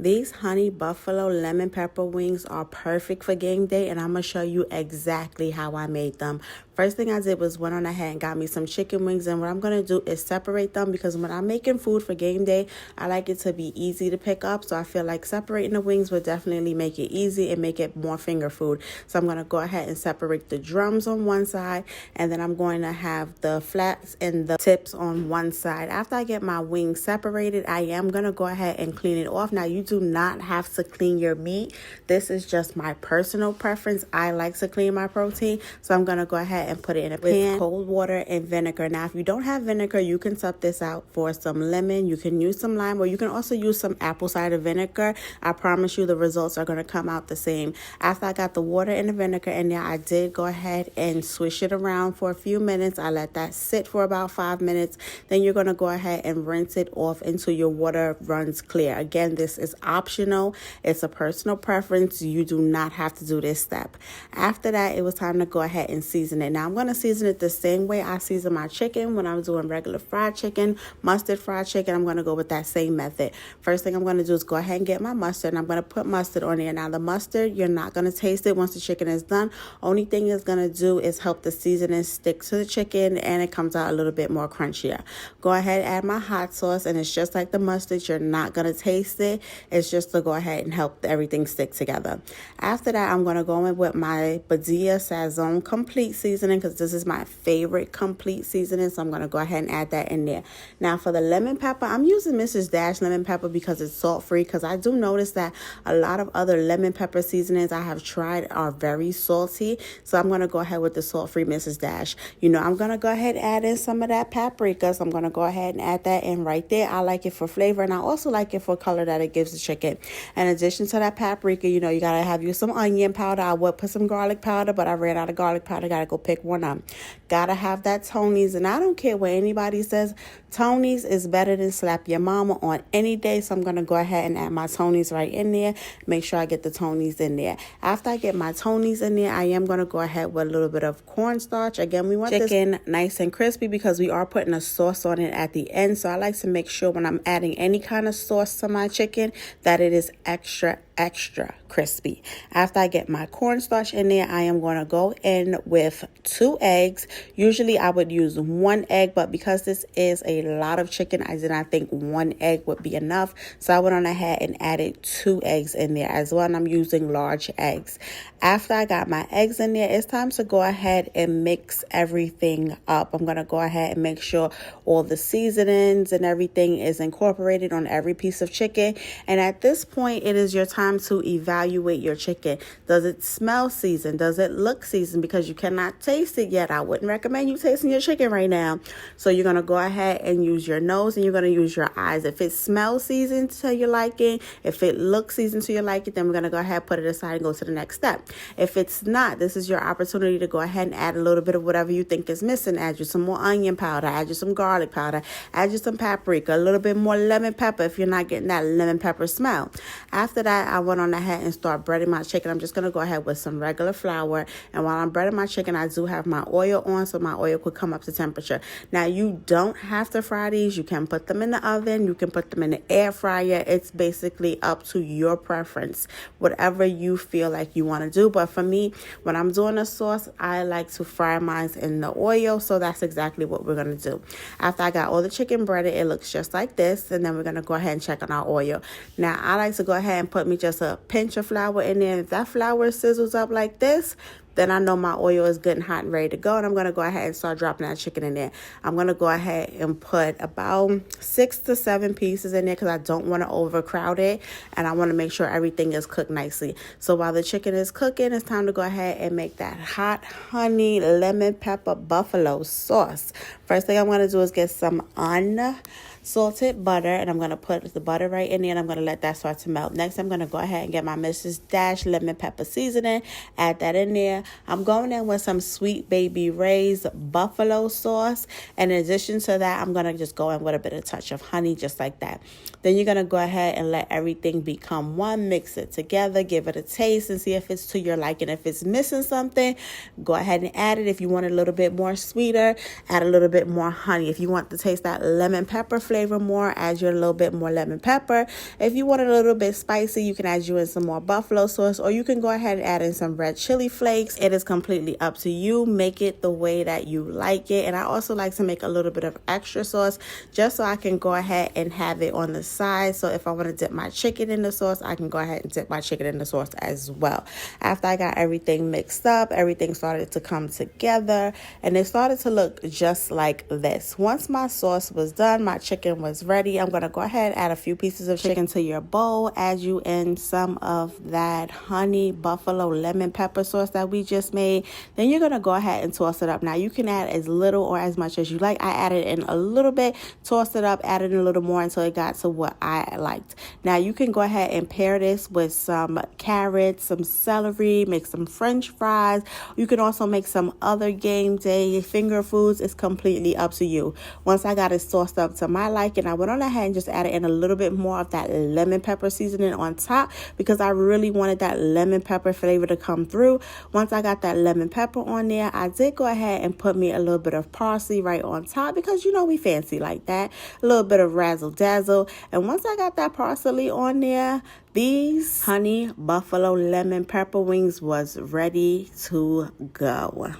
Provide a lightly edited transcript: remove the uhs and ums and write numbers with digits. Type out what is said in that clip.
These honey buffalo lemon pepper wings are perfect for game day, and I'm going to show you exactly how I made them. First thing I did was went on ahead and got me some chicken wings, and what I'm going to do is separate them because when I'm making food for game day, I like it to be easy to pick up, so I feel like separating the wings would definitely make it easy and make it more finger food. So I'm going to go ahead and separate the drums on one side, and then I'm going to have the flats and the tips on one side. After I get my wings separated, I am going to go ahead and clean it off. Now, you do not have to clean your meat. This is just my personal preference. I like to clean my protein, so I'm going to go ahead and put it in a pan with cold water and vinegar. Now, if you don't have vinegar, you can sub this out for some lemon. You can use some lime, or you can also use some apple cider vinegar. I promise you the results are going to come out the same. After I got the water and the vinegar in there, I did go ahead and swish it around for a few minutes. I let that sit for about 5 minutes. Then you're going to go ahead and rinse it off until your water runs clear. Again, this is optional. It's a personal preference. You do not have to do this step. After that, it was time to go ahead and season it. Now, I'm going to season it the same way I season my chicken when I'm doing regular fried chicken, mustard fried chicken. I'm going to go with that same method. First thing I'm going to do is go ahead and get my mustard, and I'm going to put mustard on there. Now, the mustard, you're not going to taste it once the chicken is done. Only thing it's going to do is help the seasoning stick to the chicken, and it comes out a little bit more crunchier. Go ahead, add my hot sauce, and it's just like the mustard. You're not going to taste it. It's just to go ahead and help everything stick together. After that, I'm going to go in with my Badia Sazon complete seasoning because this is my favorite complete seasoning, so I'm going to go ahead and add that in there. Now, for the lemon pepper, I'm using Mrs. Dash lemon pepper because it's salt-free, because I do notice that a lot of other lemon pepper seasonings I have tried are very salty, so I'm going to go ahead with the salt-free Mrs. Dash. I'm going to go ahead and add in some of that paprika, so I'm going to go ahead and add that in right there. I like it for flavor, and I also like it for color that it gives the chicken. In addition to that paprika, you got to have you some onion powder. I would put some garlic powder, but I ran out of garlic powder. Got to go pick one up. Got to have that Tony's, and I don't care what anybody says. Tony's is better than slap your mama on any day, so I'm going to go ahead and add my Tony's right in there. Make sure I get the Tony's in there. After I get my Tony's in there, I am going to go ahead with a little bit of cornstarch. Again, we want chicken nice and crispy because we are putting a sauce on it at the end, so I like to make sure when I'm adding any kind of sauce to my chicken that it is extra crispy. After I get my cornstarch in there, I am going to go in with 2 eggs. Usually I would use 1 egg, but because this is a lot of chicken, I did not think 1 egg would be enough. So I went on ahead and added 2 eggs in there as well, and I'm using large eggs. After I got my eggs in there, it's time to go ahead and mix everything up. I'm going to go ahead and make sure all the seasonings and everything is incorporated on every piece of chicken. And at this point, it is your time to evaluate your chicken. Does it smell seasoned? Does it look seasoned? Because you cannot taste it yet. I wouldn't recommend you tasting your chicken right now. So you're going to go ahead and use your nose, and you're going to use your eyes. If it smells seasoned to your liking, if it looks seasoned to your liking, then we're going to go ahead, put it aside, and go to the next step. If it's not, this is your opportunity to go ahead and add a little bit of whatever you think is missing. Add you some more onion powder, add you some garlic powder, add you some paprika, a little bit more lemon pepper if you're not getting that lemon pepper smell. After that, I went on ahead and start breading my chicken. I'm just going to go ahead with some regular flour, and while I'm breading my chicken, I do have my oil on so my oil could come up to temperature. Now, you don't have to fry these. You can put them in the oven. You can put them in the air fryer. It's basically up to your preference, whatever you feel like you want to do. But for me, when I'm doing a sauce, I like to fry mine in the oil, so that's exactly what we're going to do. After I got all the chicken breaded, it looks just like this, and then we're going to go ahead and check on our oil. Now, I like to go ahead and put me just a pinch of flour in there. If that flour sizzles up like this, then I know my oil is good and hot and ready to go, and I'm going to go ahead and start dropping that chicken in there. I'm going to go ahead and put about 6 to 7 pieces in there because I don't want to overcrowd it, and I want to make sure everything is cooked nicely. So while the chicken is cooking, it's time to go ahead and make that hot honey lemon pepper buffalo sauce. First thing I'm going to do is get some salted butter, and I'm going to put the butter right in there, and I'm going to let that start to melt. Next, I'm going to go ahead and get my Mrs. Dash lemon pepper seasoning, add that in there. I'm going in with some Sweet Baby Ray's buffalo sauce, and in addition to that, I'm going to just go in with a bit of touch of honey, just like that. Then you're going to go ahead and let everything become one. Mix it together, give it a taste, and see if it's to your liking. If it's missing something, go ahead and add it. If you want it a little bit more sweeter, add a little bit more honey. If you want to taste that lemon pepper flavor more, add you a little bit more lemon pepper. If you want it a little bit spicy, you can add you in some more buffalo sauce, or you can go ahead and add in some red chili flakes. It is completely up to you. Make it the way that you like it. And I also like to make a little bit of extra sauce just so I can go ahead and have it on the side. So if I want to dip my chicken in the sauce, I can go ahead and dip my chicken in the sauce as well. After I got everything mixed up, everything started to come together and it started to look just like this. Once my sauce was done, my chicken was ready. I'm going to go ahead and add a few pieces of chicken to your bowl. Add you in some of that honey buffalo lemon pepper sauce that we just made. Then you're going to go ahead and toss it up. Now you can add as little or as much as you like. I added in a little bit, tossed it up, added in a little more until it got to what I liked. Now you can go ahead and pair this with some carrots, some celery, make some French fries. You can also make some other game day finger foods. It's completely up to you. Once I got it sauced up to my liking, I went on ahead and just added in a little bit more of that lemon pepper seasoning on top because I really wanted that lemon pepper flavor to come through. Once I got that lemon pepper on there, I did go ahead and put me a little bit of parsley right on top because you know we fancy like that. A little bit of razzle dazzle. And once I got that parsley on there, these honey buffalo lemon pepper wings was ready to go.